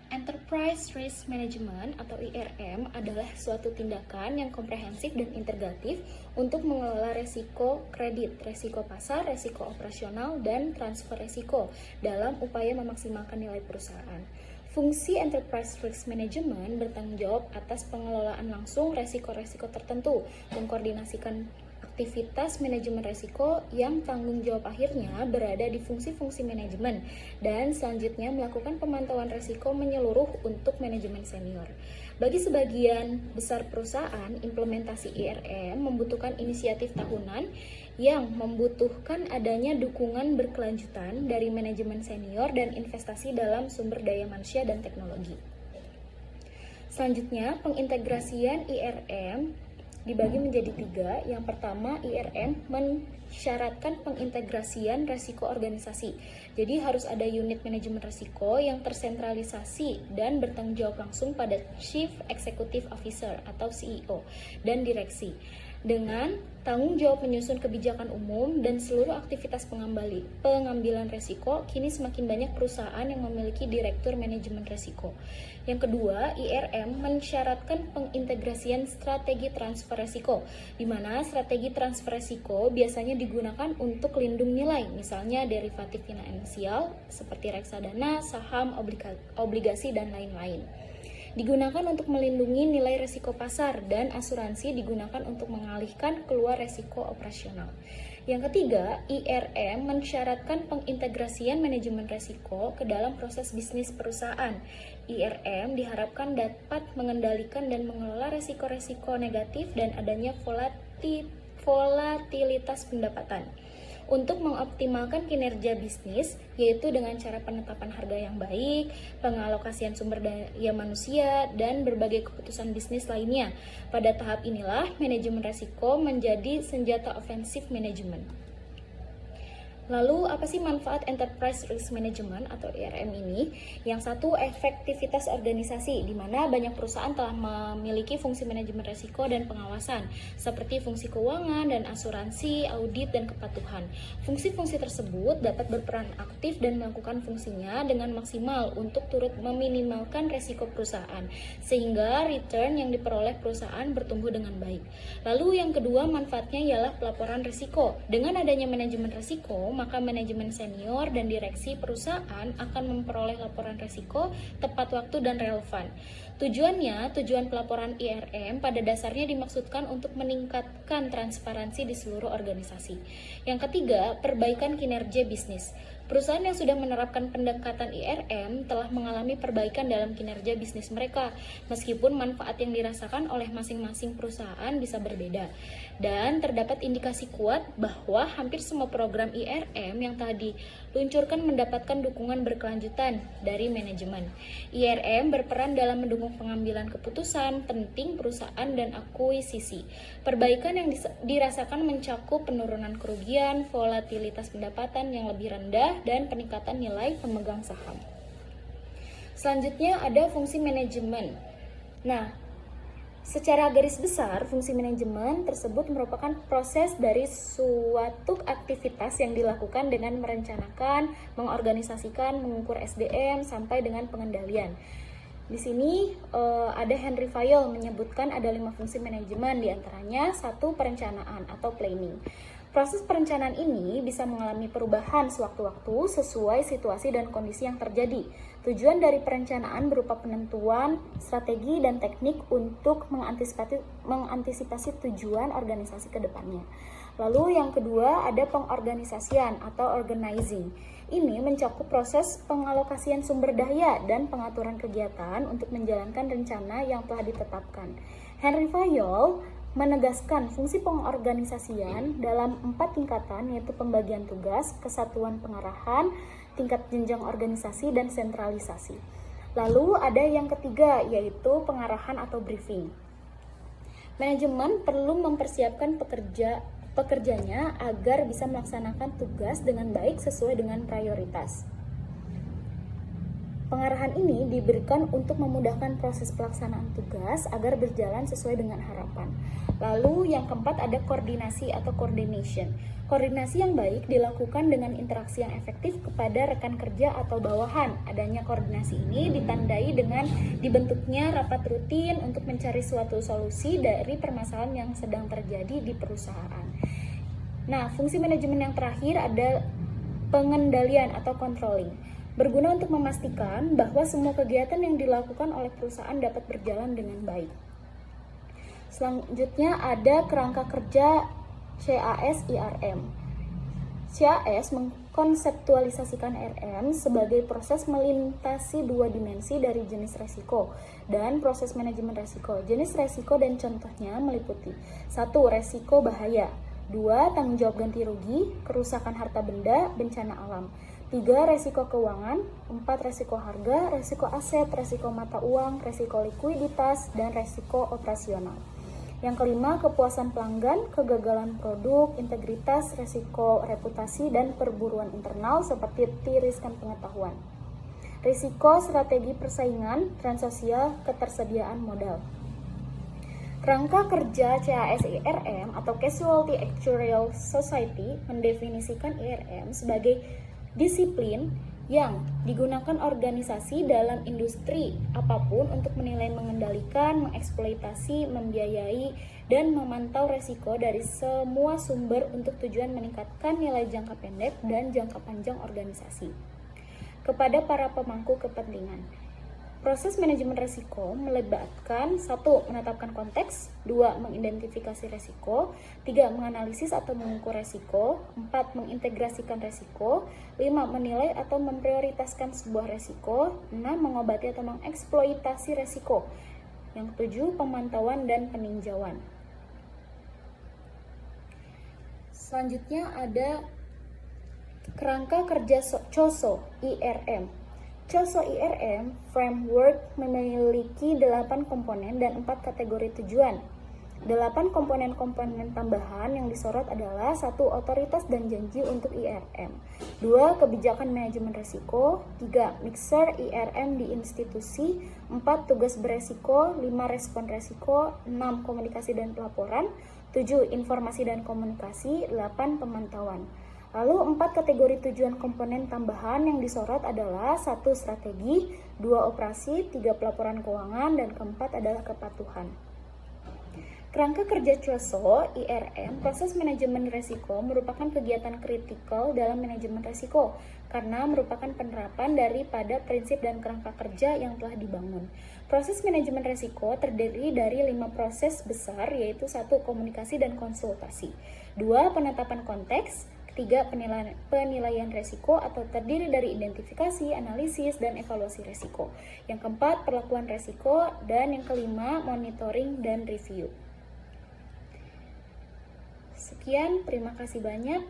Enterprise Risk Management atau IRM adalah suatu tindakan yang komprehensif dan integratif untuk mengelola resiko kredit, resiko pasar, resiko operasional, dan transfer resiko dalam upaya memaksimalkan nilai perusahaan. Fungsi Enterprise Risk Management bertanggung jawab atas pengelolaan langsung resiko-resiko tertentu, mengkoordinasikan aktivitas manajemen resiko yang tanggung jawab akhirnya berada di fungsi-fungsi manajemen, dan selanjutnya melakukan pemantauan resiko menyeluruh untuk manajemen senior. Bagi sebagian besar perusahaan, implementasi IRM membutuhkan inisiatif tahunan yang membutuhkan adanya dukungan berkelanjutan dari manajemen senior dan investasi dalam sumber daya manusia dan teknologi. Selanjutnya, pengintegrasian IRM dibagi menjadi 3. Yang pertama, IRM mensyaratkan pengintegrasian resiko organisasi. Jadi harus ada unit manajemen resiko yang tersentralisasi dan bertanggung jawab langsung pada Chief Executive Officer atau CEO dan direksi, dengan tanggung jawab menyusun kebijakan umum dan seluruh aktivitas pengambilan resiko. Kini semakin banyak perusahaan yang memiliki direktur manajemen resiko. Yang kedua, IRM mensyaratkan pengintegrasian strategi transfer resiko, di mana strategi transfer resiko biasanya digunakan untuk lindung nilai, misalnya derivatif finansial seperti reksadana, saham, obligasi, dan lain-lain. Digunakan untuk melindungi nilai resiko pasar, dan asuransi digunakan untuk mengalihkan keluar resiko operasional. Yang ketiga, IRM mensyaratkan pengintegrasian manajemen resiko ke dalam proses bisnis perusahaan. IRM diharapkan dapat mengendalikan dan mengelola resiko-resiko negatif dan adanya volatilitas pendapatan untuk mengoptimalkan kinerja bisnis, yaitu dengan cara penetapan harga yang baik, pengalokasian sumber daya manusia, dan berbagai keputusan bisnis lainnya. Pada tahap inilah, manajemen resiko menjadi senjata ofensif manajemen. Lalu, apa sih manfaat Enterprise Risk Management atau IRM ini? Yang satu, efektivitas organisasi, di mana banyak perusahaan telah memiliki fungsi manajemen risiko dan pengawasan, seperti fungsi keuangan dan asuransi, audit, dan kepatuhan. Fungsi-fungsi tersebut dapat berperan aktif dan melakukan fungsinya dengan maksimal untuk turut meminimalkan risiko perusahaan, sehingga return yang diperoleh perusahaan bertumbuh dengan baik. Lalu yang kedua, manfaatnya ialah pelaporan risiko. Dengan adanya manajemen risiko, maka manajemen senior dan direksi perusahaan akan memperoleh laporan risiko tepat waktu dan relevan. Tujuan pelaporan IRM pada dasarnya dimaksudkan untuk meningkatkan transparansi di seluruh organisasi. Yang ketiga, perbaikan kinerja bisnis. Perusahaan yang sudah menerapkan pendekatan IRM telah mengalami perbaikan dalam kinerja bisnis mereka, meskipun manfaat yang dirasakan oleh masing-masing perusahaan bisa berbeda. Dan terdapat indikasi kuat bahwa hampir semua program IRM yang tadi diluncurkan mendapatkan dukungan berkelanjutan dari manajemen. IRM berperan dalam mendukung pengambilan keputusan penting perusahaan dan akuisisi. Perbaikan yang dirasakan mencakup penurunan kerugian, volatilitas pendapatan yang lebih rendah, dan peningkatan nilai pemegang saham. Selanjutnya ada fungsi manajemen. Nah, secara garis besar, fungsi manajemen tersebut merupakan proses dari suatu aktivitas yang dilakukan dengan merencanakan, mengorganisasikan, mengukur SDM, sampai dengan pengendalian. Di sini ada Henry Fayol menyebutkan ada 5 fungsi manajemen, diantaranya 1. Perencanaan atau planning. Proses perencanaan ini bisa mengalami perubahan sewaktu-waktu sesuai situasi dan kondisi yang terjadi. Tujuan dari perencanaan berupa penentuan strategi dan teknik untuk mengantisipasi tujuan organisasi ke depannya. Lalu yang kedua ada pengorganisasian atau organizing. Ini mencakup proses pengalokasian sumber daya dan pengaturan kegiatan untuk menjalankan rencana yang telah ditetapkan. Henry Fayol menegaskan fungsi pengorganisasian dalam 4 tingkatan, yaitu pembagian tugas, kesatuan pengarahan, tingkat jenjang organisasi, dan sentralisasi. Lalu ada yang ketiga, yaitu pengarahan atau briefing. Manajemen perlu mempersiapkan pekerjanya agar bisa melaksanakan tugas dengan baik sesuai dengan prioritas. Pengarahan ini diberikan untuk memudahkan proses pelaksanaan tugas agar berjalan sesuai dengan harapan. Lalu yang keempat ada koordinasi atau coordination. Koordinasi yang baik dilakukan dengan interaksi yang efektif kepada rekan kerja atau bawahan. Adanya koordinasi ini ditandai dengan dibentuknya rapat rutin untuk mencari suatu solusi dari permasalahan yang sedang terjadi di perusahaan. Nah, fungsi manajemen yang terakhir ada pengendalian atau controlling. Berguna untuk memastikan bahwa semua kegiatan yang dilakukan oleh perusahaan dapat berjalan dengan baik. Selanjutnya ada kerangka kerja CAS IRM. CAS mengkonseptualisasikan RM sebagai proses melintasi dua dimensi dari jenis resiko dan proses manajemen resiko. Jenis resiko dan contohnya meliputi 1. Resiko bahaya, 2. Tanggung jawab ganti rugi, kerusakan harta benda, bencana alam, 3. Resiko keuangan, 4. Resiko harga, resiko aset, resiko mata uang, resiko likuiditas, dan resiko operasional. Yang kelima, kepuasan pelanggan, kegagalan produk, integritas, resiko reputasi, dan perburuan internal seperti riskan pengetahuan. Risiko strategi persaingan, transosial, ketersediaan modal. Kerangka kerja CAS IRM atau Casualty Actuarial Society mendefinisikan IRM sebagai disiplin yang digunakan organisasi dalam industri apapun untuk menilai, mengendalikan, mengeksploitasi, membiayai, dan memantau resiko dari semua sumber untuk tujuan meningkatkan nilai jangka pendek dan jangka panjang organisasi. Kepada para pemangku kepentingan, proses manajemen resiko melibatkan 1. Menetapkan konteks, 2. Mengidentifikasi resiko, 3. Menganalisis atau mengukur resiko, 4. Mengintegrasikan resiko, 5. Menilai atau memprioritaskan sebuah resiko, 6. Mengobati atau mengeksploitasi resiko, yang 7. Pemantauan dan peninjauan. Selanjutnya ada kerangka kerja COSO IRM. COSO IRM Framework memiliki 8 komponen dan 4 kategori tujuan. 8 komponen-komponen tambahan yang disorot adalah 1. Otoritas dan janji untuk IRM, 2. Kebijakan manajemen risiko, 3. Mixer IRM di institusi, 4. Tugas beresiko, 5. Respon resiko, 6. Komunikasi dan pelaporan, 7. Informasi dan komunikasi, 8. Pemantauan. Lalu 4 kategori tujuan komponen tambahan yang disorot adalah 1. Strategi, 2. Operasi, 3. Pelaporan keuangan, dan keempat adalah kepatuhan. Kerangka kerja COSO IRM, proses manajemen risiko merupakan kegiatan kritikal dalam manajemen risiko karena merupakan penerapan daripada prinsip dan kerangka kerja yang telah dibangun. Proses manajemen risiko terdiri dari 5 proses besar, yaitu 1. Komunikasi dan konsultasi, 2. Penetapan konteks, 3. Penilaian resiko atau terdiri dari identifikasi, analisis, dan evaluasi resiko. Yang keempat, perlakuan resiko, dan yang kelima, monitoring dan review. Sekian, terima kasih banyak.